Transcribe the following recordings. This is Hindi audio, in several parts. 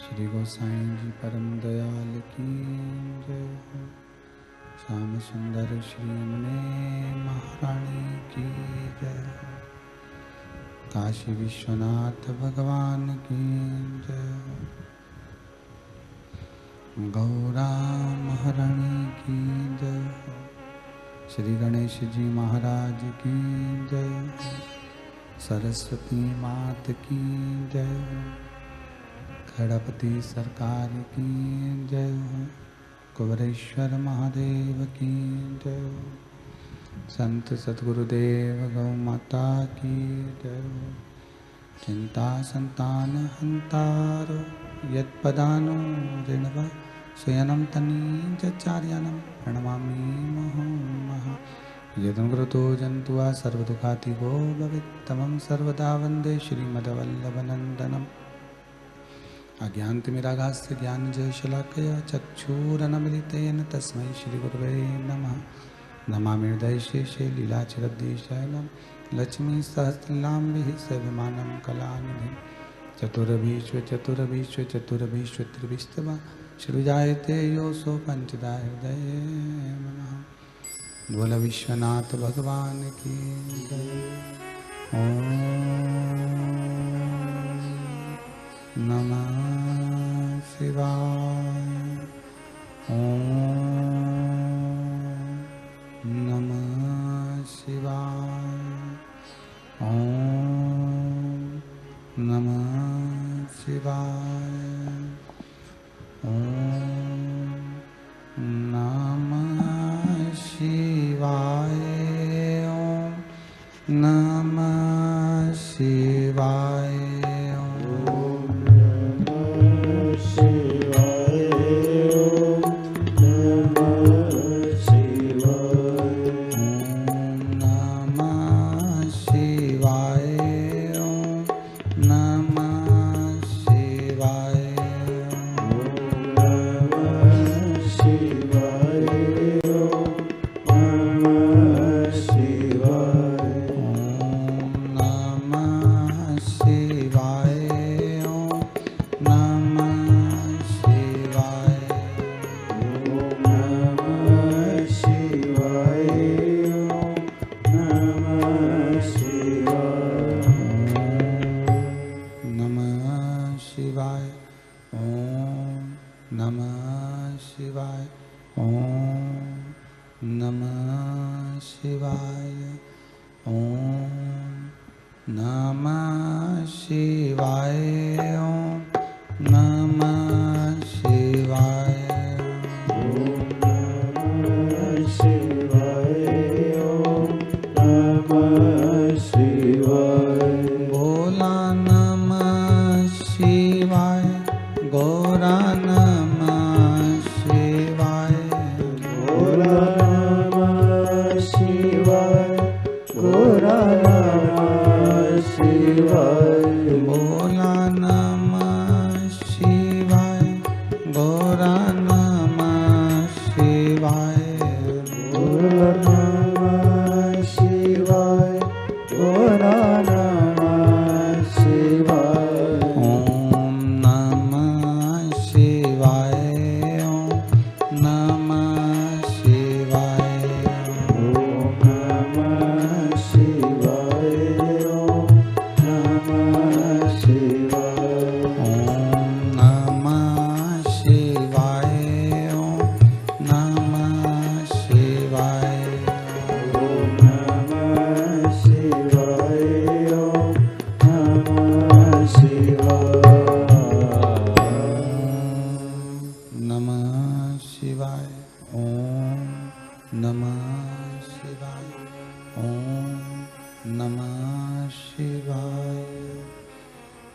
श्री गोसाई जी परम दयाल की जय। श्याम सुंदर श्री यमुने महारानी की जय। काशी विश्वनाथ भगवान की जय। गौरा महारानी की जय। श्री गणेश जी महाराज की जय। सरस्वती मात की जय। गणपति सरकार की जय। कुबरेश्वर महादेव की जय। संत सद्गुरुदेव गौ माता की जय। चिंता संतान हंतारो यत्पदानो ऋणव स्वयं तनीचार्यानं प्रणमामि मुहुर्मुहुः। यदनुकृतो जन्तुः सर्वदुःखातिगो भवेत् तमं सर्वदा वन्दे श्रीमद्वल्लभनन्दनम्। अज्ञानतिमिरागास्य ज्ञानजयशलाकया चक्षुरनमिलितेन तस्मै श्रीगुरवे नमः। नमामि हृदयशेषे लीलाचरद्विशैलं लक्ष्मीसहस्रनाम्भिः सेव्यमानं कलानिधिं। चतुरभीष्व श्रीजायते योऽसो पञ्चदा हृदये नमः। बोल विश्वनाथ भगवान की जय। ओम नमः शिवाय। ओम नमः शिवाय। ओम नमः शिवाय। ओम नमः शिवाय। ओम नमः शिवाय।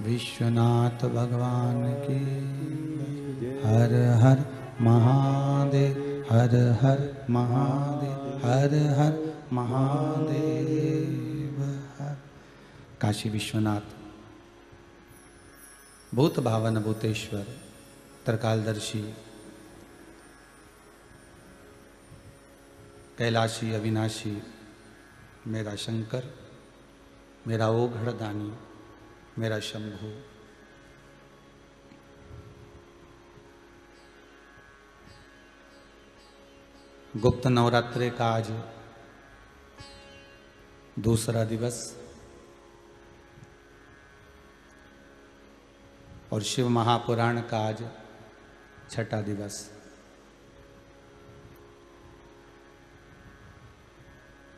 विश्वनाथ भगवान की हर हर महादेव। हर हर महादेव। हर हर महादेव। हर काशी विश्वनाथ भूत भावन भूतेश्वर त्रिकालदर्शी कैलाशी अविनाशी मेरा शंकर, मेरा ओघड़दानी, मेरा शंभु, गुप्त नवरात्रे का आज दूसरा दिवस और शिव महापुराण का आज छठा दिवस।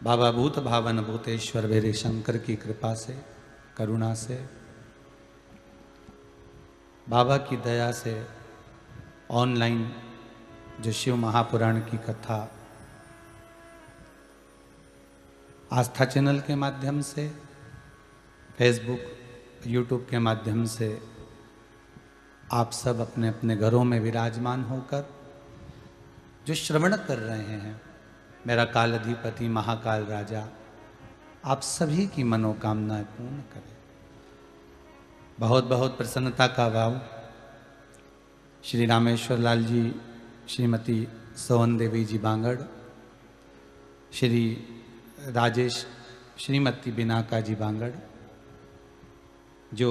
बाबा भूत भावन भूतेश्वर भैरे शंकर की कृपा से, करुणा से, बाबा की दया से ऑनलाइन जो शिव महापुराण की कथा आस्था चैनल के माध्यम से, फेसबुक, यूट्यूब के माध्यम से आप सब अपने अपने घरों में विराजमान होकर जो श्रवण कर रहे हैं, मेरा काल अधिपति महाकाल राजा आप सभी की मनोकामनाएं पूर्ण करे। बहुत बहुत प्रसन्नता का भाव श्री रामेश्वर लाल जी, श्रीमती सोहन देवी जी बांगड़, श्री राजेश, श्रीमती बिनाका जी बांगड़, जो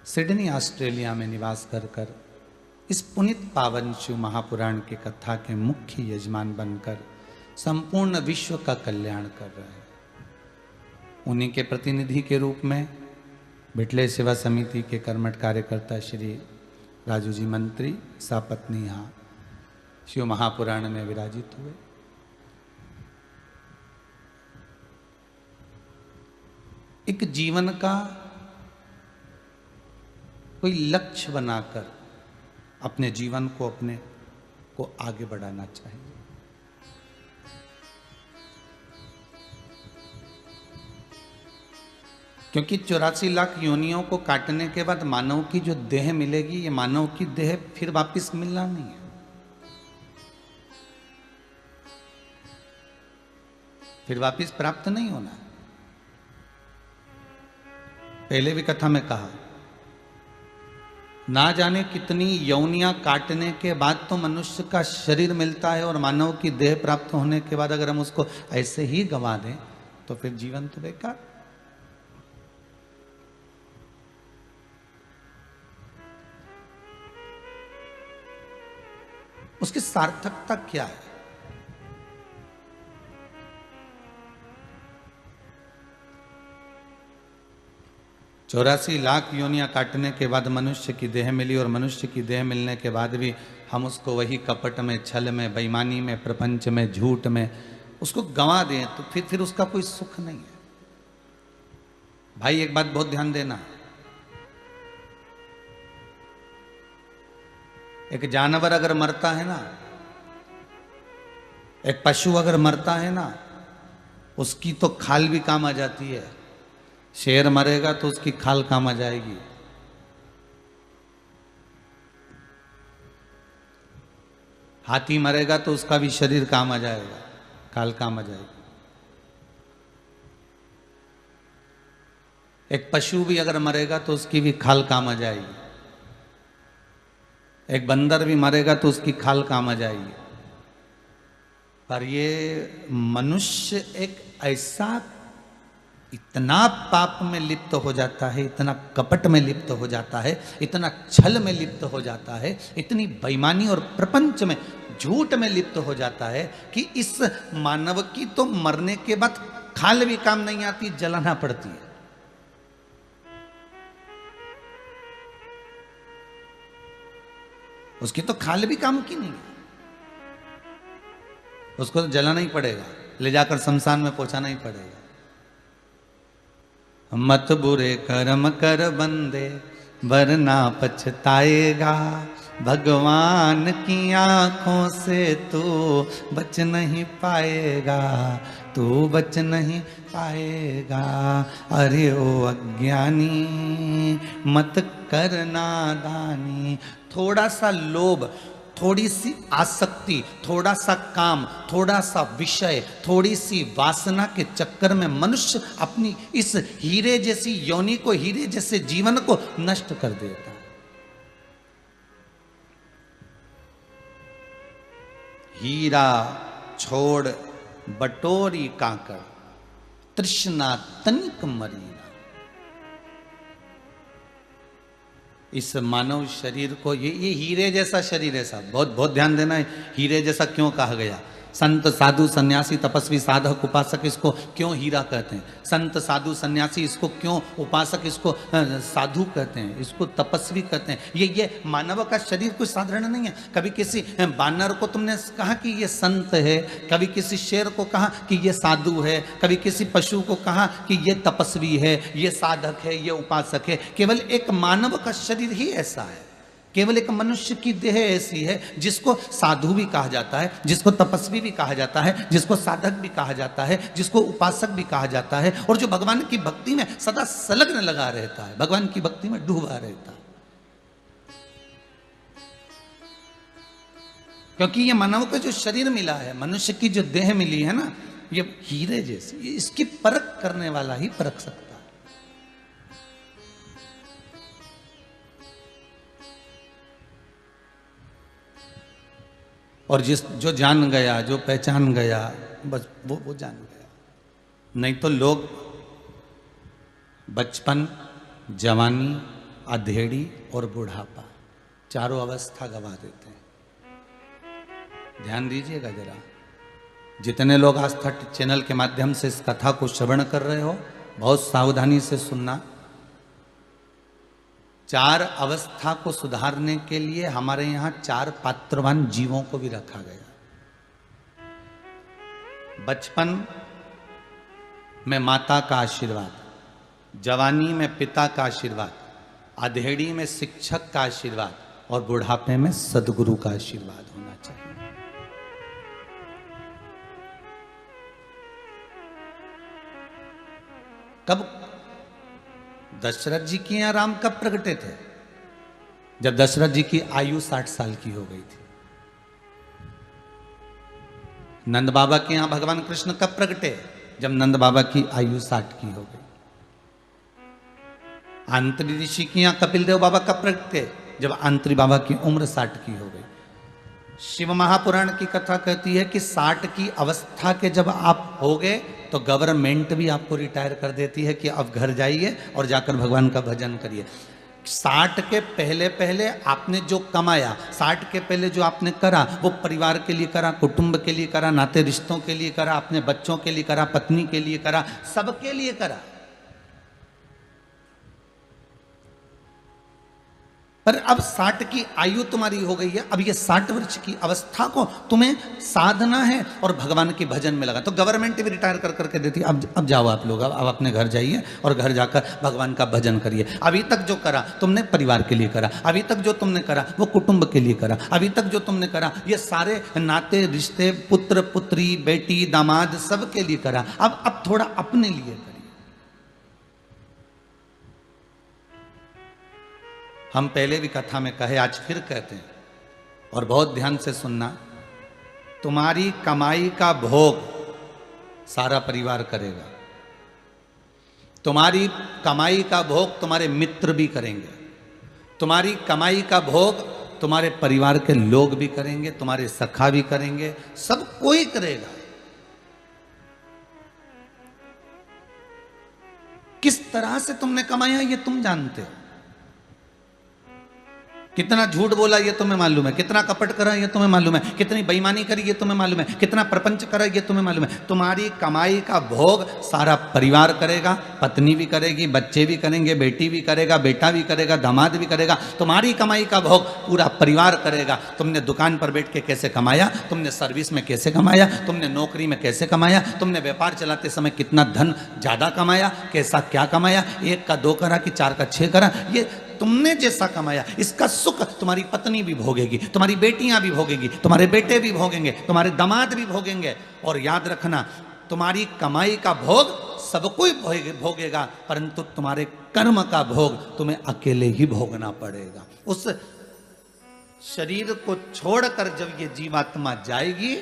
सिडनी ऑस्ट्रेलिया में निवास कर इस पुनित पावन शिव महापुराण की कथा के मुख्य यजमान बनकर संपूर्ण विश्व का कल्याण कर रहे हैं। उन्हीं के प्रतिनिधि के रूप में बिटले सेवा समिति के कर्मठ कार्यकर्ता श्री राजू जी मंत्री सापत्नी यहाँ शिव महापुराण में विराजित हुए। एक जीवन का कोई लक्ष्य बनाकर अपने जीवन को अपने को आगे बढ़ाना चाहिए। क्योंकि 84 लाख योनियों को काटने के बाद मानव की जो देह मिलेगी, ये मानव की देह फिर वापस मिलना नहीं है। फिर वापस प्राप्त नहीं होना। पहले भी कथा में कहा, ना जाने कितनी यौनियां काटने के बाद तो मनुष्य का शरीर मिलता है, और मानव की देह प्राप्त होने के बाद अगर हम उसको ऐसे ही गंवा दें तो फिर जीवन तो बेकार। उसकी सार्थकता क्या है? चौरासी लाख योनियां काटने के बाद मनुष्य की देह मिली, और मनुष्य की देह मिलने के बाद भी हम उसको वही कपट में, छल में, बेईमानी में, प्रपंच में, झूठ में उसको गंवा दें तो फिर उसका कोई सुख नहीं है। भाई एक बात बहुत ध्यान देना, एक जानवर अगर मरता है ना, एक पशु अगर मरता है ना, उसकी तो खाल भी काम आ जाती है। शेर मरेगा तो उसकी खाल काम आ जाएगी। हाथी मरेगा तो उसका भी शरीर काम आ जाएगा, खाल काम आ जाएगी। एक पशु भी अगर मरेगा तो उसकी भी खाल काम आ जाएगी। एक बंदर भी मरेगा तो उसकी खाल काम आ जाएगी। पर ये मनुष्य एक ऐसा इतना पाप में लिप्त हो जाता है, इतना कपट में लिप्त हो जाता है, इतना छल में लिप्त हो जाता है, इतनी बेईमानी और प्रपंच में, झूठ में लिप्त हो जाता है कि इस मानव की तो मरने के बाद खाल भी काम नहीं आती, जलाना पड़ती है। उसकी तो खाल भी काम की नहीं है, उसको तो जलाना ही पड़ेगा, ले जाकर शमशान में पहुंचाना ही पड़ेगा। मत बुरे कर्म कर बंदे वरना पछताएगा, भगवान की आंखों से तू बच नहीं पाएगा, तू बच नहीं पाएगा। अरे ओ अज्ञानी मत कर नादानी। थोड़ा सा लोभ, थोड़ी सी आसक्ति, थोड़ा सा काम, थोड़ा सा विषय, थोड़ी सी वासना के चक्कर में मनुष्य अपनी इस हीरे जैसी योनि को, हीरे जैसे जीवन को नष्ट कर देता है। हीरा छोड़ बटोरी काकर, तृष्णा तनिक मरीना। इस मानव शरीर को, ये हीरे जैसा शरीर है साहब, बहुत बहुत ध्यान देना है। हीरे जैसा क्यों कहा गया? संत साधु सन्यासी तपस्वी साधक उपासक इसको क्यों हीरा कहते हैं? संत साधु सन्यासी इसको क्यों, उपासक इसको साधु कहते हैं, इसको तपस्वी कहते हैं? ये मानव का शरीर कोई साधारण नहीं है। कभी किसी बानर को तुमने कहा कि ये संत है, कभी किसी शेर को कहा कि ये साधु है, कभी किसी पशु को कहा कि ये तपस्वी है, ये साधक है, ये उपासक है। केवल एक मानव का शरीर ही ऐसा है, केवल एक मनुष्य की देह ऐसी है जिसको साधु भी कहा जाता है, जिसको तपस्वी भी कहा जाता है, जिसको साधक भी कहा जाता है, जिसको उपासक भी कहा जाता है, और जो भगवान की भक्ति में सदा संलग्न लगा रहता है, भगवान की भक्ति में डूबा रहता है। क्योंकि ये मानव का जो शरीर मिला है, मनुष्य की जो देह मिली है ना, ये हीरे जैसी, इसकी परख करने वाला ही परख सकता है। और जो जान गया, जो पहचान गया, बस वो जान गया। नहीं तो लोग बचपन, जवानी, अधेड़ी और बुढ़ापा, चारों अवस्था गवा देते हैं। ध्यान दीजिएगा जरा, जितने लोग आस्था चैनल के माध्यम से इस कथा को श्रवण कर रहे हो, बहुत सावधानी से सुनना। चार अवस्था को सुधारने के लिए हमारे यहां चार पात्रवान जीवों को भी रखा गया। बचपन में माता का आशीर्वाद, जवानी में पिता का आशीर्वाद, अधेड़ी में शिक्षक का आशीर्वाद, और बुढ़ापे में सदगुरु का आशीर्वाद होना चाहिए। कब दशरथ जी के यहां राम कब प्रगटे थे? जब दशरथ जी की आयु 60 साल की हो गई थी। नंद बाबा के यहां भगवान कृष्ण कब प्रगटे? जब नंद बाबा की आयु 60 की हो गई। आंतरी ऋषि के यहां कपिल देव बाबा कब प्रगटे? जब आंतरी बाबा की उम्र 60 की हो गई। शिव महापुराण की कथा कहती है कि 60 की अवस्था के जब आप हो गए तो गवर्नमेंट भी आपको रिटायर कर देती है कि अब घर जाइए और जाकर भगवान का भजन करिए। 60 के पहले पहले आपने जो कमाया, 60 के पहले जो आपने करा, वो परिवार के लिए करा, कुटुंब के लिए करा, नाते रिश्तों के लिए करा, अपने बच्चों के लिए करा, पत्नी के लिए करा, सबके लिए करा। पर अब 60 की आयु तुम्हारी हो गई है, अब ये 60 वर्ष की अवस्था को तुम्हें साधना है और भगवान के भजन में लगा। तो गवर्नमेंट भी रिटायर कर करके देती है, अब जाओ आप लोग, अब अपने घर जाइए और घर जाकर भगवान का भजन करिए। अभी तक जो करा तुमने परिवार के लिए करा, अभी तक जो तुमने करा वो कुटुंब के लिए करा, अभी तक जो तुमने करा ये सारे नाते रिश्ते, पुत्र पुत्री, बेटी दामाद, सबके लिए करा। अब थोड़ा अपने लिए करिए। हम पहले भी कथा में कहे, आज फिर कहते हैं, और बहुत ध्यान से सुनना। तुम्हारी कमाई का भोग सारा परिवार करेगा। तुम्हारी कमाई का भोग तुम्हारे मित्र भी करेंगे। तुम्हारी कमाई का भोग तुम्हारे परिवार के लोग भी करेंगे, तुम्हारे सखा भी करेंगे, सब कोई करेगा। किस तरह से तुमने कमाया ये तुम जानते हो। कितना झूठ बोला ये तुम्हें मालूम है, कितना कपट करा ये तुम्हें मालूम है, कितनी बेईमानी करी ये तुम्हें मालूम है, कितना प्रपंच करा ये तुम्हें मालूम है। तुम्हारी कमाई का भोग सारा परिवार करेगा, पत्नी भी करेगी, बच्चे भी करेंगे, बेटी भी करेगा, बेटा भी करेगा, दामाद भी करेगा। तुम्हारी कमाई का भोग पूरा परिवार करेगा। तुमने दुकान पर बैठ के कैसे कमाया, तुमने सर्विस में कैसे कमाया, तुमने नौकरी में कैसे कमाया, तुमने व्यापार चलाते समय कितना धन ज्यादा कमाया, कैसा क्या कमाया, 1 का 2 करा कि 4 का 6 करा, ये तुमने जैसा कमाया इसका सुख तुम्हारी पत्नी भी भोगेगी, तुम्हारी बेटियां भी भोगेगी, तुम्हारे बेटे भी भोगेंगे, तुम्हारे दामाद भी भोगेंगे। और याद रखना, तुम्हारी कमाई का भोग सब कोई भोगेगा, परंतु तुम्हारे कर्म का भोग तुम्हें अकेले ही भोगना पड़ेगा। उस शरीर को छोड़कर जब ये जीवात्मा जाएगी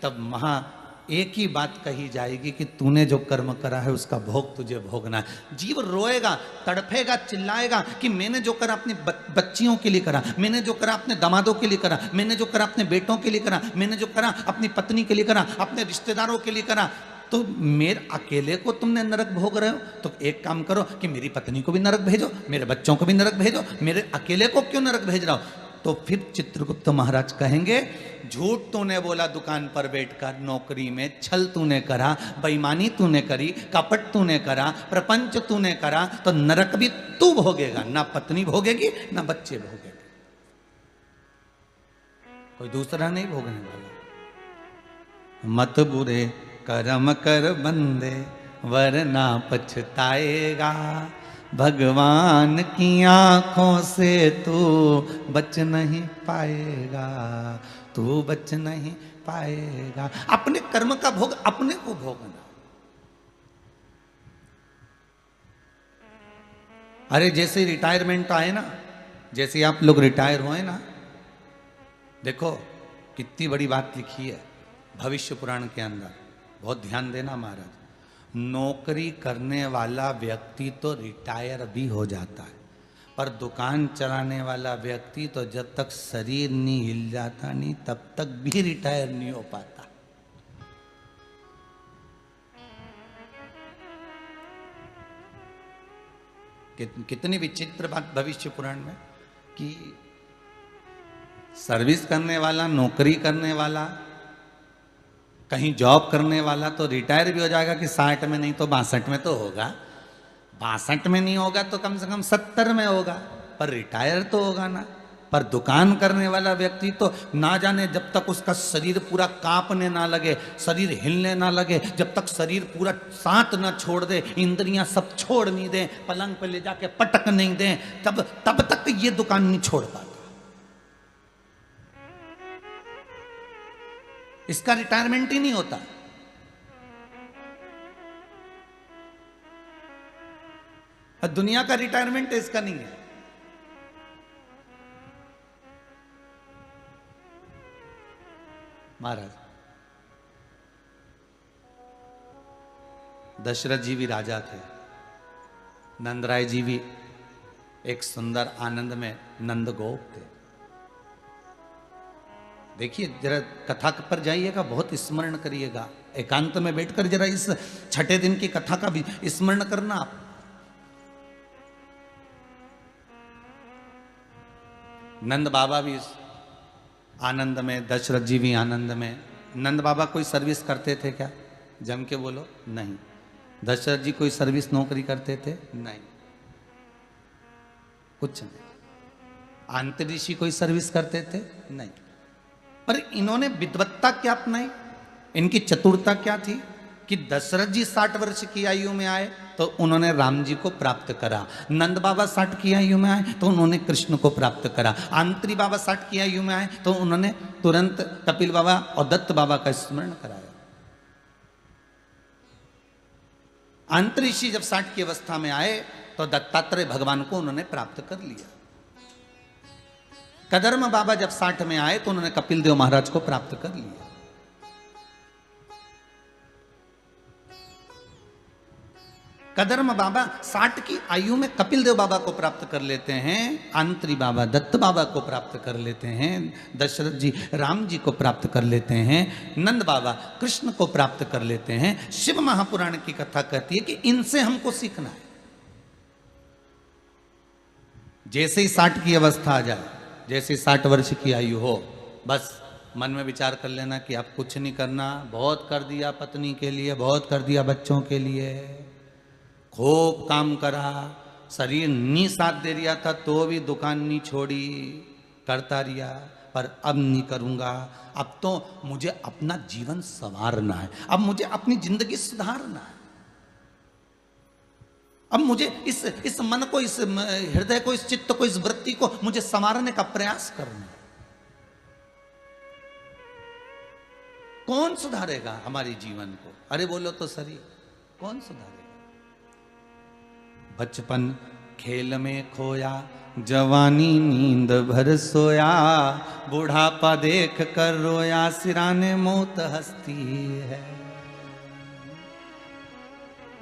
तब एक ही बात कही जाएगी कि तूने जो कर्म करा है उसका भोग तुझे भोगना है। जीव रोएगा, तड़फेगा, चिल्लाएगा कि मैंने जो करा अपनी बच्चियों के लिए करा, मैंने जो करा अपने दामादों के लिए करा, मैंने जो करा अपने बेटों के लिए करा, मैंने जो करा अपनी पत्नी के लिए करा, अपने रिश्तेदारों के लिए करा। तो मेरे अकेले को तुमने नरक भोग रहे हो, तो एक काम करो कि मेरी पत्नी को भी नरक भेजो, मेरे बच्चों को भी नरक भेजो, मेरे अकेले को क्यों नरक भेज रहा हो। तो फिर चित्रगुप्त महाराज कहेंगे, झूठ तूने बोला दुकान पर बैठकर, नौकरी में छल तूने करा, बेईमानी तूने करी, कपट तूने करा, प्रपंच तूने करा, तो नरक भी तू भोगेगा, ना पत्नी भोगेगी ना बच्चे भोगेंगे, कोई दूसरा नहीं भोगने वाला। मत बुरे कर्म कर बंदे वरना पछताएगा, भगवान की आंखों से तू बच नहीं पाएगा, तू बच नहीं पाएगा। अपने कर्म का भोग अपने को भोगना। अरे जैसे रिटायरमेंट आए ना, जैसे आप लोग रिटायर हुए ना, देखो कितनी बड़ी बात लिखी है भविष्य पुराण के अंदर, बहुत ध्यान देना महाराज। नौकरी करने वाला व्यक्ति तो रिटायर भी हो जाता है, पर दुकान चलाने वाला व्यक्ति तो जब तक शरीर नहीं हिल जाता नहीं तब तक भी रिटायर नहीं हो पाता। कितनी विचित्र बात भविष्य पुराण में कि सर्विस करने वाला, नौकरी करने वाला, कहीं जॉब करने वाला तो रिटायर भी हो जाएगा कि 60 में नहीं तो 62 में तो होगा, 62 में नहीं होगा तो कम से कम 70 में होगा, पर रिटायर तो होगा ना। पर दुकान करने वाला व्यक्ति तो ना जाने जब तक उसका शरीर पूरा कांपने ना लगे, शरीर हिलने ना लगे, जब तक शरीर पूरा सांस ना छोड़ दे, इंद्रियां सब छोड़ नहीं दे, पलंग पे ले जाके पटक नहीं दे, तब तक ये दुकान नहीं छोड़ पाता। इसका रिटायरमेंट ही नहीं होता। दुनिया का रिटायरमेंट इसका नहीं है। महाराज दशरथ जी भी राजा थे, नंदराय जी भी एक सुंदर आनंद में नंदगोप थे। देखिए जरा कथा पर जाइएगा, बहुत स्मरण करिएगा, एकांत में बैठकर जरा इस छठे दिन की कथा का भी स्मरण करना आप। नंद बाबा भी आनंद में, दशरथ जी भी आनंद में। नंद बाबा कोई सर्विस करते थे क्या? जम के बोलो, नहीं। दशरथ जी कोई सर्विस नौकरी करते थे? नहीं, कुछ नहीं। आंत ऋषि कोई सर्विस करते थे? नहीं। पर इन्होंने विद्वत्ता क्या अपनाई, इनकी चतुरता क्या थी कि दशरथ जी 60 वर्ष की आयु में आए तो उन्होंने राम जी को प्राप्त करा, नंद बाबा 60 की आयु में आए तो उन्होंने कृष्ण को प्राप्त करा, आंत्री बाबा 60 की आयु में आए तो उन्होंने तुरंत कपिल बाबा और दत्त बाबा का स्मरण कराया। आंत्री ऋषि जब 60 की अवस्था में आए तो दत्तात्रेय भगवान को उन्होंने प्राप्त कर लिया। कदर्म बाबा जब 60 में आए तो उन्होंने कपिल देव महाराज को प्राप्त कर लिया। कदर्म बाबा 60 की आयु में कपिल देव बाबा को प्राप्त कर लेते हैं, आंत्री बाबा दत्त बाबा को प्राप्त कर लेते हैं, दशरथ जी राम जी को प्राप्त कर लेते हैं, नंद बाबा कृष्ण को प्राप्त कर लेते हैं। शिव महापुराण की कथा कहती है कि इनसे हमको सीखना है। जैसे ही 60 की अवस्था आ जाए, जैसे 60 वर्ष की आयु हो, बस मन में विचार कर लेना कि अब कुछ नहीं करना, बहुत कर दिया पत्नी के लिए, बहुत कर दिया बच्चों के लिए, खूब काम करा, शरीर नहीं साथ दे रहा था तो भी दुकान नहीं छोड़ी, करता रहा, पर अब नहीं करूँगा। अब तो मुझे अपना जीवन संवारना है, अब मुझे अपनी जिंदगी सुधारना है, अब मुझे इस मन को, इस हृदय को, इस चित्त को, इस वृत्ति को मुझे संवारने का प्रयास करना है। कौन सुधारेगा हमारे जीवन को? अरे बोलो तो सही, कौन सुधारेगा? बचपन खेल में खोया, जवानी नींद भर सोया, बुढ़ापा देख कर रोया, सिराने मौत हंसती है।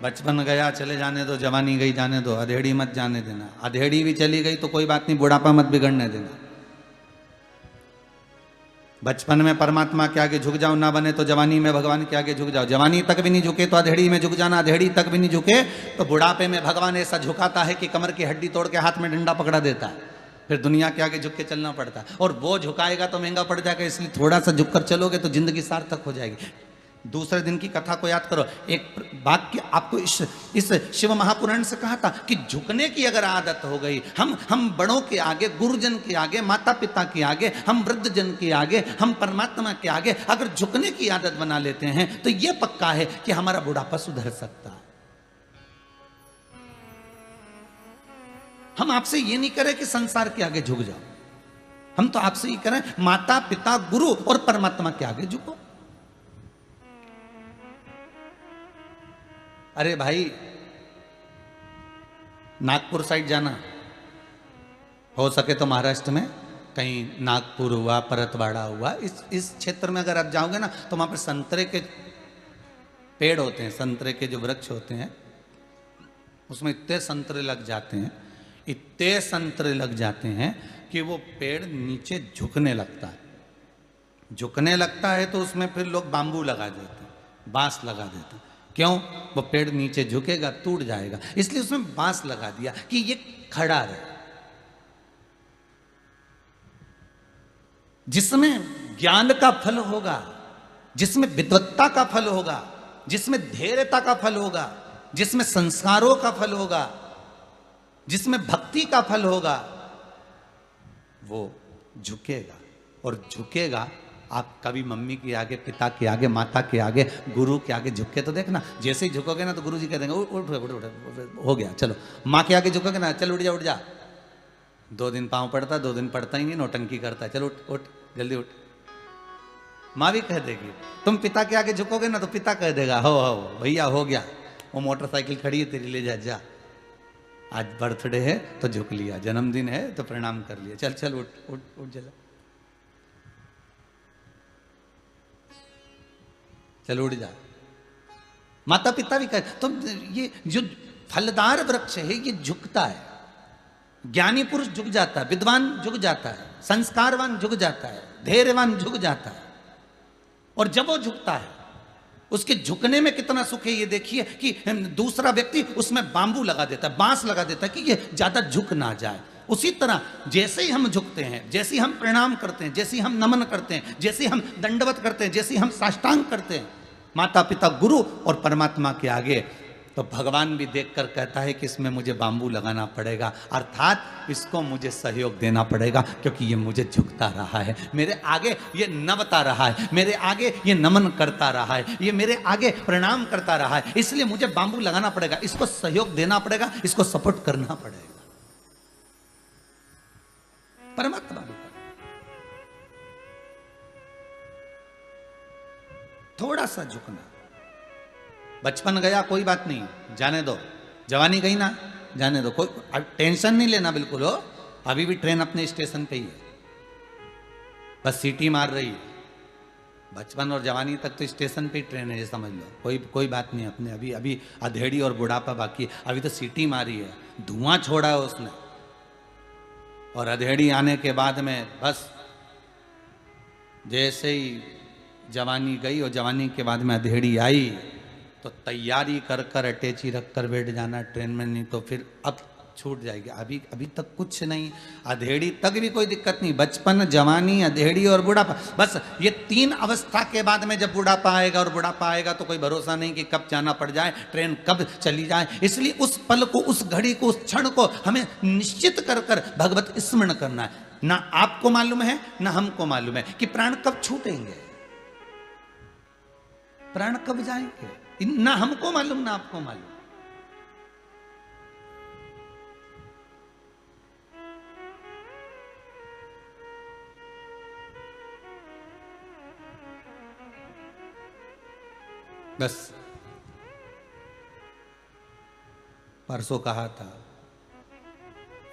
बचपन गया चले जाने दो, जवानी गई जाने दो, अधेड़ी मत जाने देना। अधेड़ी भी चली गई तो कोई बात नहीं, बुढ़ापा मत बिगड़ने देना। बचपन में परमात्मा के आगे झुक जाओ, ना बने तो जवानी में भगवान के आगे झुक जाओ। जवानी तक भी नहीं झुके तो अधेड़ी में झुक जाना, अधेड़ी तक भी नहीं झुके तो बुढ़ापे में भगवान ऐसा झुकाता है कि कमर की हड्डी तोड़ के हाथ में डंडा पकड़ा देता है। फिर दुनिया के आगे झुक के चलना पड़ता है, और वो झुकाएगा तो महंगा पड़ जाएगा, इसलिए थोड़ा सा झुक कर चलोगे तो जिंदगी सार्थक हो जाएगी। दूसरे दिन की कथा को याद करो, एक वाक्य आपको इस शिव महापुराण से कहा था कि झुकने की अगर आदत हो गई, हम बड़ों के आगे, गुरुजन के आगे, माता पिता के आगे, हम वृद्ध जन के आगे, हम परमात्मा के आगे अगर झुकने की आदत बना लेते हैं तो यह पक्का है कि हमारा बुढ़ापा सुधर सकता है। हम आपसे ये नहीं करें कि संसार के आगे झुक जाओ, हम तो आपसे ये करें माता पिता गुरु और परमात्मा के आगे झुको। अरे भाई, नागपुर साइड जाना, हो सके तो महाराष्ट्र में कहीं नागपुर हुआ, परतवाड़ा हुआ, इस क्षेत्र में अगर आप जाओगे ना तो वहां पर संतरे के पेड़ होते हैं, संतरे के जो वृक्ष होते हैं उसमें इतने संतरे लग जाते हैं, इतने संतरे लग जाते हैं कि वो पेड़ नीचे झुकने लगता है। झुकने लगता है तो उसमें फिर लोग बांबू लगा देते हैं, बांस लगा देते हैं। क्यों? वो पेड़ नीचे झुकेगा, टूट जाएगा, इसलिए उसमें बांस लगा दिया कि ये खड़ा रहे। जिसमें ज्ञान का फल होगा, जिसमें विद्वत्ता का फल होगा, जिसमें धैर्यता का फल होगा, जिसमें संस्कारों का फल होगा, जिसमें भक्ति का फल होगा, वो झुकेगा। और झुकेगा, आप कभी मम्मी के आगे, पिता के आगे, माता के आगे, गुरु के आगे झुक के तो देखना। जैसे ही झुकोगे ना तो गुरु जी कह देंगे उठ उठ उठ उठ, हो गया चलो। माँ के आगे झुकोगे ना, चल उठ जा उठ जा। 2 दिन पाँव पड़ता, 2 दिन पड़ता ही नहीं, नौटंकी करता है, चलो उठ उठ जल्दी उठ। माँ भी कह देगी। तुम पिता के आगे झुकोगे ना तो पिता कह देगा हो भैया हो गया, वो मोटरसाइकिल खड़ी है तेरी, ले जा जा। आज बर्थडे है तो झुक लिया, जन्मदिन है तो प्रणाम कर लिया, चल चल उठ उठ उठ जला, चल उठ जा। माता पिता भी कहे तो ये जो फलदार वृक्ष है ये झुकता है। ज्ञानी पुरुष झुक जाता है, विद्वान झुक जाता है, संस्कारवान झुक जाता है, धैर्यवान झुक जाता है। और जब वो झुकता है, उसके झुकने में कितना सुख है ये देखिए कि दूसरा व्यक्ति उसमें बांबू लगा देता है, बांस लगा देता है कि ये ज्यादा झुक ना जाए। उसी तरह जैसे ही हम झुकते हैं, जैसे ही हम प्रणाम करते हैं, जैसे ही हम नमन करते हैं, जैसे ही हम दंडवत करते हैं, जैसे ही हम साष्टांग करते हैं माता पिता गुरु और परमात्मा के आगे, तो भगवान भी देखकर कहता है कि इसमें मुझे बांबू लगाना पड़ेगा, अर्थात इसको मुझे सहयोग देना पड़ेगा, क्योंकि ये मुझे झुकता रहा है, मेरे आगे ये नमता रहा है, मेरे आगे ये नमन करता रहा है, ये मेरे आगे प्रणाम करता रहा है, इसलिए मुझे बांबू लगाना पड़ेगा, इसको सहयोग देना पड़ेगा, इसको सपोर्ट करना पड़ेगा। परमात्मा थोड़ा सा झुकना। बचपन गया कोई बात नहीं, जाने दो। जवानी गई ना, जाने दो, कोई टेंशन नहीं लेना बिल्कुल हो। अभी भी ट्रेन अपने स्टेशन पे ही है, बस सीटी मार रही है। बचपन और जवानी तक तो स्टेशन पे ही ट्रेन है, ये समझ लो, कोई बात नहीं। अपने अभी अभी अधेड़ी और बुढ़ापा बाकी है, अभी तो सीटी मारी है, धुआं छोड़ा है उसने। और अधेड़ी आने के बाद में बस जैसे ही जवानी गई और जवानी के बाद में अधेड़ी आई तो तैयारी कर कर अटैची रख कर बैठ जाना ट्रेन में, नहीं तो फिर अब छूट जाएगी। अभी तक कुछ नहीं, अधेड़ी तक भी कोई दिक्कत नहीं। बचपन, जवानी, अधेड़ी और बुढ़ापा, बस ये 3 अवस्था के बाद में जब बुढ़ापा आएगा, और बुढ़ापा आएगा तो कोई भरोसा नहीं कि कब जाना पड़ जाए, ट्रेन कब चली जाए। इसलिए उस पल को, उस घड़ी को, उस क्षण को हमें निश्चित कर कर भगवत स्मरण करना है। ना आपको मालूम है ना हमको मालूम है कि प्राण कब छूटेंगे, प्राण कब जाएंगे, ना हमको मालूम ना आपको मालूम। बस परसों कहा था,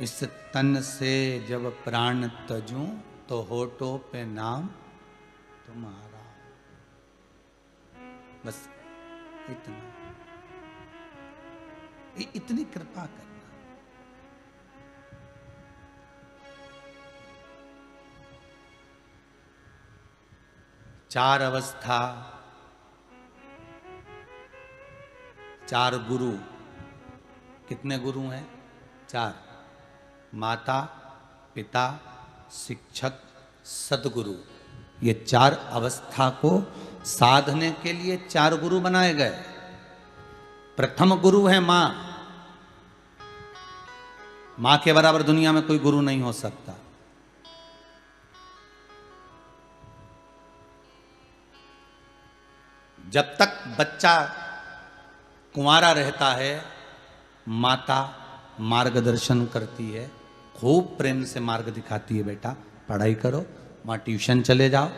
इस तन से जब प्राण तजूं तो होठों पे नाम तुम्हारा। बस इतना, इतनी कृपा करना। चार अवस्था, 4 गुरु। कितने गुरु हैं? 4। माता, पिता, शिक्षक, सदगुरु, ये चार अवस्था को साधने के लिए चार गुरु बनाए गए। प्रथम गुरु है मां। मां के बराबर दुनिया में कोई गुरु नहीं हो सकता। जब तक बच्चा कुंवारा रहता है, माता मार्गदर्शन करती है, खूब प्रेम से मार्ग दिखाती है, बेटा पढ़ाई करो, वहाँ ट्यूशन चले जाओ,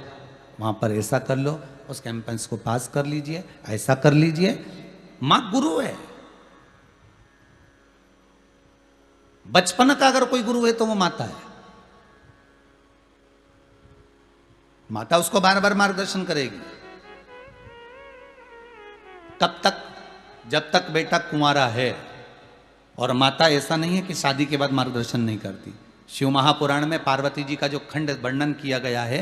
वहाँ पर ऐसा कर लो, उस कैंपस को पास कर लीजिए, ऐसा कर लीजिए। माँ गुरु है। बचपन का अगर कोई गुरु है तो वो माता है। माता उसको बार बार मार्गदर्शन करेगी। कब तक? जब तक बेटा कुंवारा है। और माता ऐसा नहीं है कि शादी के बाद मार्गदर्शन नहीं करती। शिव महापुराण में पार्वती जी का जो खंड वर्णन किया गया है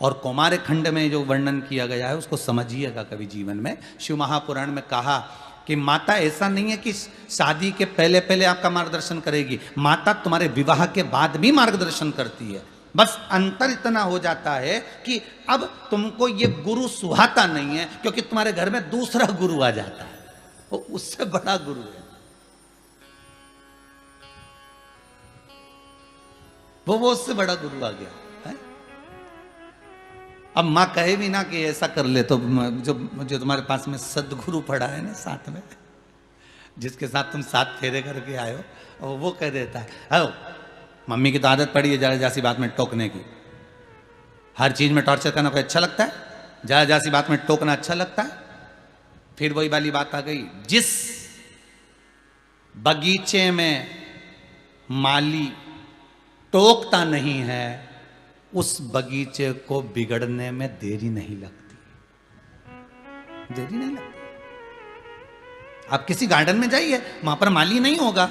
और कौमार खंड में जो वर्णन किया गया है उसको समझिएगा कभी जीवन में। शिव महापुराण में कहा कि माता ऐसा नहीं है कि शादी के पहले पहले आपका मार्गदर्शन करेगी, माता तुम्हारे विवाह के बाद भी मार्गदर्शन करती है। बस अंतर इतना हो जाता है कि अब तुमको ये गुरु सुहाता नहीं है क्योंकि तुम्हारे घर में दूसरा गुरु आ जाता है, वो उससे बड़ा गुरु है, वो उससे बड़ा गुरु आ गया है? अब माँ कहे भी ना कि ऐसा कर ले, तो जो तुम्हारे पास में सदगुरु पड़ा है ना साथ में, जिसके साथ तुम साथ फेरे करके आए हो, और वो कह देता है आओ मम्मी की तो आदत पड़ी है जरा जासी बात में टोकने की। हर चीज में टॉर्चर करना कोई अच्छा लगता है? जरा जासी बात में टोकना अच्छा लगता है? फिर वही वाली बात आ गई, जिस बगीचे में माली टोकता नहीं है उस बगीचे को बिगड़ने में देरी नहीं लगती। देरी नहीं लगती। आप किसी गार्डन में जाइए, वहां पर माली नहीं होगा,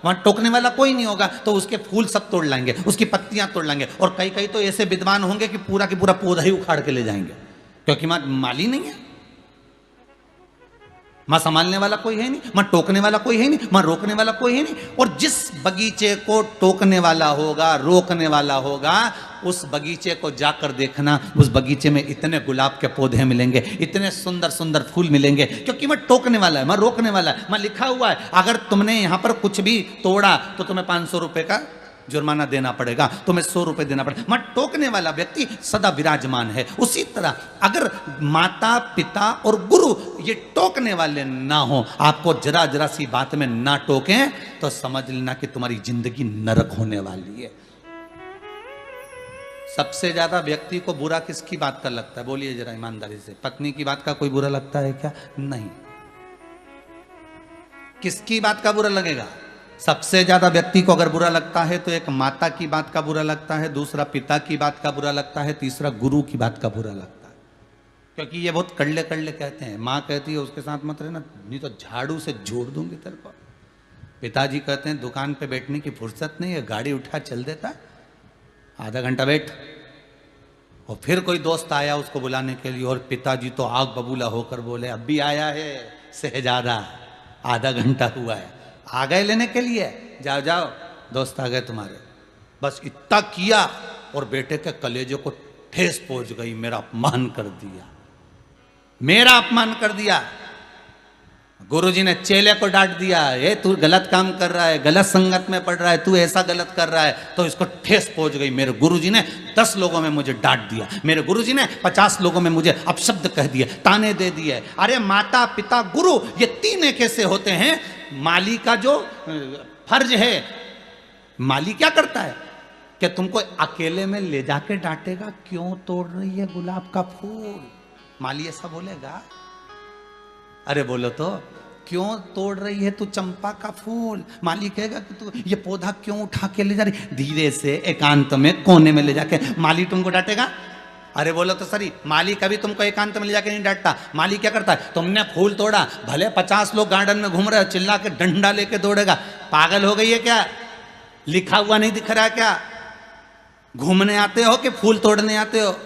वहां टोकने वाला कोई नहीं होगा, तो उसके फूल सब तोड़ लाएंगे, उसकी पत्तियां तोड़ लाएंगे, और कई कई तो ऐसे विद्वान होंगे कि पूरा की पूरा पौधा ही उखाड़ के ले जाएंगे, क्योंकि वहां माली नहीं है। मां संभालने वाला कोई है नहीं, मां टोकने वाला कोई है नहीं, मां रोकने वाला कोई है नहीं। और जिस बगीचे को टोकने वाला होगा, रोकने वाला होगा, उस बगीचे को जाकर देखना, उस बगीचे में इतने गुलाब के पौधे मिलेंगे, इतने सुंदर सुंदर फूल मिलेंगे, क्योंकि मैं टोकने वाला है, मैं रोकने वाला है, मैं लिखा हुआ है अगर तुमने यहां पर कुछ भी तोड़ा तो तुम्हें 500 रुपए का जुर्माना देना पड़ेगा, तुम्हें 100 रुपए देना पड़ेगा। मैं टोकने वाला व्यक्ति सदा विराजमान है। उसी तरह अगर माता पिता और गुरु ये टोकने वाले ना हो, आपको जरा जरा सी बात में ना टोकें, तो समझ लेना कि तुम्हारी जिंदगी नरक होने वाली है। सबसे ज्यादा व्यक्ति को बुरा किसकी बात का लगता है? बोलिए जरा ईमानदारी से। पत्नी की बात का कोई बुरा लगता है क्या? नहीं। किसकी बात का बुरा लगेगा? सबसे ज्यादा व्यक्ति को अगर बुरा लगता है तो एक माता की बात का बुरा लगता है, दूसरा पिता की बात का बुरा लगता है, तीसरा गुरु की बात का बुरा लगता है। क्योंकि ये बहुत कड़ले कड़ले कहते हैं। माँ कहती है उसके साथ मत रहना, नहीं तो झाड़ू से जोड़ दूंगी तेरे को। पिताजी कहते हैं दुकान पे बैठने की फुर्सत नहीं है, गाड़ी उठा चल देता है, आधा घंटा बैठ। और फिर कोई दोस्त आया उसको बुलाने के लिए, और पिताजी तो आग बबूला होकर बोले अब भी आया है शहजादा, आधा घंटा हुआ है, आ गए लेने के लिए, जाओ जाओ दोस्त आ गए तुम्हारे। बस इतना किया और बेटे के कलेजे को ठेस पहुंच गई, मेरा अपमान कर दिया, मेरा अपमान कर दिया। गुरुजी ने चेले को डांट दिया, ये तू गलत काम कर रहा है, गलत संगत में पड़ रहा है, तू ऐसा गलत कर रहा है। तो इसको ठेस पहुंच गई। मेरे गुरुजी ने 10 लोगों में मुझे डांट दिया, मेरे गुरुजी ने 50 लोगों में मुझे अपशब्द कह दिए, ताने दे दिए। अरे माता पिता गुरु ये तीन एक ऐसे होते हैं। माली का जो फर्ज है, माली क्या करता है कि तुमको अकेले में ले जाके डांटेगा, क्यों तोड़ रही है गुलाब का फूल? माली ऐसा बोलेगा? अरे बोलो तो, क्यों तोड़ रही है तू चंपा का फूल? माली कहेगा कि तू ये पौधा क्यों उठा के ले जा रही? धीरे से एकांत में कोने में ले जाके माली तुमको डांटेगा? अरे बोलो तो सरी, माली कभी तुमको एकांत में ले जाके नहीं डांटता। माली क्या करता है, तुमने फूल तोड़ा, भले 50 लोग गार्डन में घूम रहे हो, चिल्ला के डंडा लेके दौड़ेगा। पागल हो गई है क्या? लिखा हुआ नहीं दिख रहा क्या? घूमने आते हो कि फूल तोड़ने आते हो?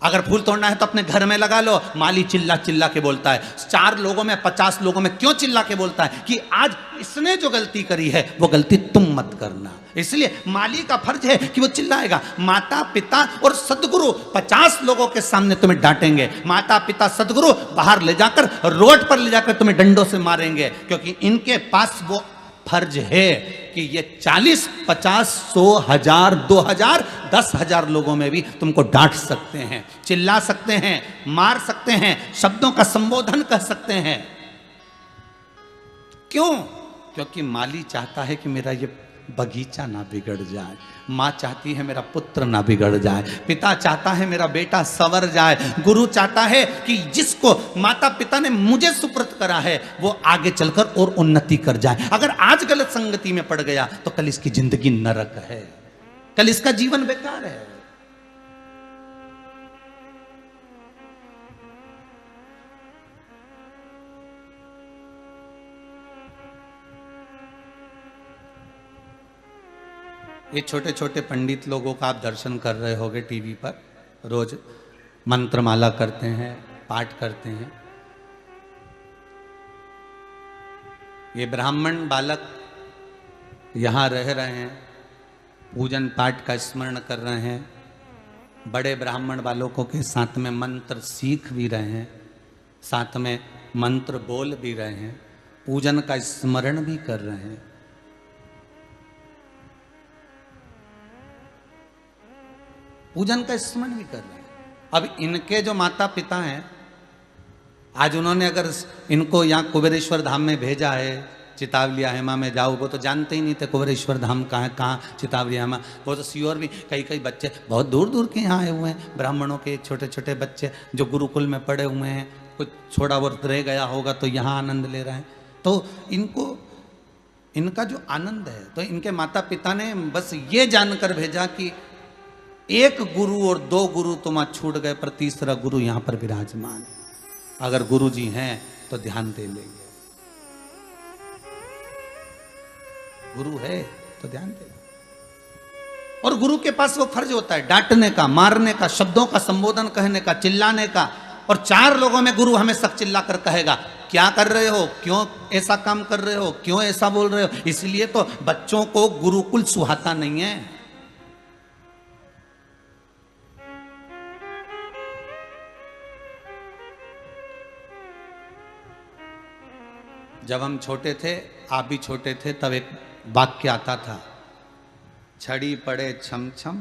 अगर फूल तोड़ना है तो अपने घर में लगा लो। माली चिल्ला चिल्ला के बोलता है, 4 लोगों में 50 लोगों में क्यों चिल्ला के बोलता है कि आज इसने जो गलती करी है वो गलती तुम मत करना। इसलिए माली का फर्ज है कि वो चिल्लाएगा। माता पिता और सदगुरु 50 लोगों के सामने तुम्हें डांटेंगे। माता पिता सदगुरु बाहर ले जाकर, रोड पर ले जाकर तुम्हें डंडों से मारेंगे, क्योंकि इनके पास वो फर्ज है कि ये 40, 50, 100, 1000, 2000, 10,000 लोगों में भी तुमको डांट सकते हैं, चिल्ला सकते हैं, मार सकते हैं, शब्दों का संबोधन कर सकते हैं। क्यों? क्योंकि माली चाहता है कि मेरा ये बगीचा ना बिगड़ जाए, माँ चाहती है मेरा पुत्र ना बिगड़ जाए, पिता चाहता है मेरा बेटा संवर जाए, गुरु चाहता है कि जिसको माता पिता ने मुझे सुपुर्द करा है वो आगे चलकर और उन्नति कर जाए। अगर आज गलत संगति में पड़ गया तो कल इसकी जिंदगी नरक है, कल इसका जीवन बेकार है। ये छोटे छोटे पंडित लोगों का आप दर्शन कर रहे होंगे टीवी पर, रोज मंत्रमाला करते हैं, पाठ करते हैं। ये ब्राह्मण बालक यहाँ रह रहे हैं, पूजन पाठ का स्मरण कर रहे हैं, बड़े ब्राह्मण बालकों के साथ में मंत्र सीख भी रहे हैं, साथ में मंत्र बोल भी रहे हैं, पूजन का स्मरण भी कर रहे हैं। पूजन का स्मरण भी कर रहे हैं। अब इनके जो माता पिता हैं, आज उन्होंने अगर इनको यहाँ कुबेरेश्वर धाम में भेजा है, चितावलिया हेमा में जाओ, वो तो जानते ही नहीं थे कुबेरेश्वर धाम कहाँ है, कहाँ चितावलिया हेमा। वो तो श्योर भी कई बच्चे बहुत दूर दूर के यहाँ आए हुए हैं, ब्राह्मणों के छोटे छोटे बच्चे जो गुरुकुल में पढ़े हुए हैं, कुछ छोड़ा बहुत रह गया होगा तो यहाँ आनंद ले रहे हैं। तो इनको इनका जो आनंद है, तो इनके माता पिता ने बस ये जानकर भेजा कि एक गुरु और 2 गुरु तुम आज छूट गए, पर तीसरा गुरु यहां पर विराजमान है। अगर गुरु जी हैं तो ध्यान दे लेंगे, गुरु है तो ध्यान दे। और गुरु के पास वो फर्ज होता है डांटने का, मारने का, शब्दों का संबोधन कहने का, चिल्लाने का। और 4 लोगों में गुरु हमें सब चिल्ला कर कहेगा, क्या कर रहे हो, क्यों ऐसा काम कर रहे हो, क्यों ऐसा बोल रहे हो। इसलिए तो बच्चों को गुरुकुल सुहाता नहीं है। जब हम छोटे थे, आप भी छोटे थे, तब एक वाक्य आता था, छड़ी पड़े छम छम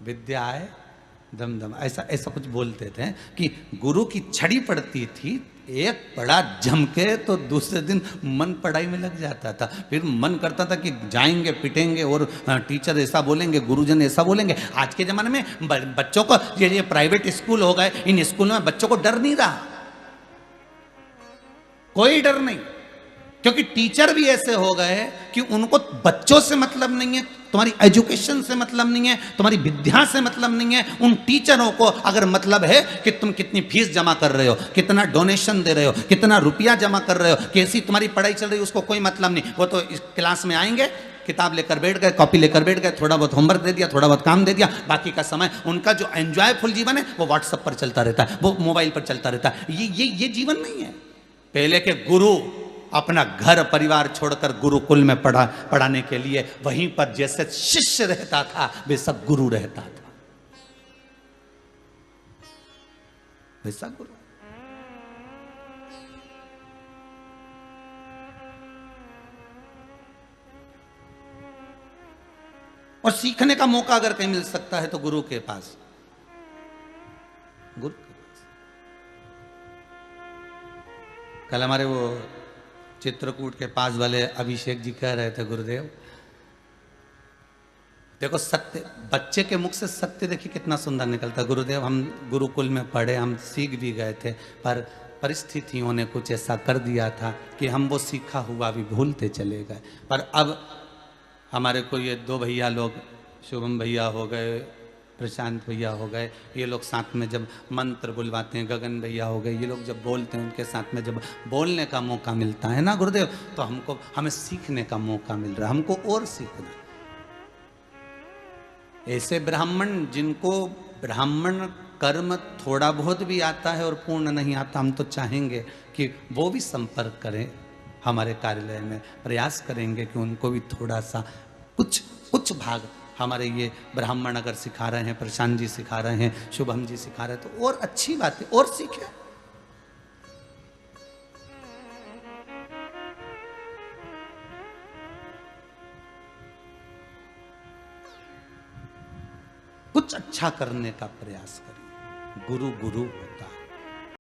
विद्या आए दम दम। ऐसा ऐसा कुछ बोलते थे कि गुरु की छड़ी पड़ती थी, एक पड़ा झमके तो दूसरे दिन मन पढ़ाई में लग जाता था। फिर मन करता था कि जाएंगे पिटेंगे और टीचर ऐसा बोलेंगे, गुरुजन ऐसा बोलेंगे। आज के ज़माने में बच्चों को ये प्राइवेट स्कूल हो गए, इन स्कूलों में बच्चों को डर नहीं रहा, कोई डर नहीं, क्योंकि टीचर भी ऐसे हो गए कि उनको बच्चों से मतलब नहीं है, तुम्हारी एजुकेशन से मतलब नहीं है, तुम्हारी विद्या से मतलब नहीं है। उन टीचरों को अगर मतलब है कि तुम कितनी फीस जमा कर रहे हो, कितना डोनेशन दे रहे हो, कितना रुपया जमा कर रहे हो, कैसी तुम्हारी पढ़ाई चल रही है, उसको कोई मतलब नहीं। वो तो इस क्लास में आएंगे, किताब लेकर बैठ गए, कॉपी लेकर बैठ गए, थोड़ा बहुत होमवर्क दे दिया, थोड़ा बहुत काम दे दिया, बाकी का समय उनका जो एंजॉयफुल जीवन है वो व्हाट्सएप पर चलता रहता है, वो मोबाइल पर चलता रहता है। ये जीवन नहीं है। पहले के गुरु अपना घर परिवार छोड़कर गुरुकुल में पढ़ाने के लिए वहीं पर जैसे शिष्य रहता था वैसा गुरु रहता था, वैसा गुरु। और सीखने का मौका अगर कहीं मिल सकता है तो गुरु के पास, गुरु। कल हमारे वो चित्रकूट के पास वाले अभिषेक जी कह रहे थे, गुरुदेव देखो सत्य, बच्चे के मुख से सत्य देखिए कितना सुंदर निकलता। गुरुदेव हम गुरुकुल में पढ़े, हम सीख भी गए थे, पर परिस्थितियों ने कुछ ऐसा कर दिया था कि हम वो सीखा हुआ भी भूलते चले गए। पर अब हमारे को ये 2 भैया लोग, शुभम भैया हो गए, प्रशांत भैया हो गए, ये लोग साथ में जब मंत्र बुलवाते हैं, गगन भैया हो गए, ये लोग जब बोलते हैं, उनके साथ में जब बोलने का मौका मिलता है ना गुरुदेव, तो हमें सीखने का मौका मिल रहा है, हमको और सीखना। ऐसे ब्राह्मण जिनको ब्राह्मण कर्म थोड़ा बहुत भी आता है और पूर्ण नहीं आता, हम तो चाहेंगे कि वो भी संपर्क करें हमारे कार्यालय में, प्रयास करेंगे कि उनको भी थोड़ा सा कुछ भाग हमारे ये ब्राह्मण अगर सिखा रहे हैं, प्रशांत जी सिखा रहे हैं, शुभम जी सिखा रहे हैं, तो और अच्छी बात है, और सीखें। कुछ अच्छा करने का प्रयास करें। गुरु गुरु होता है।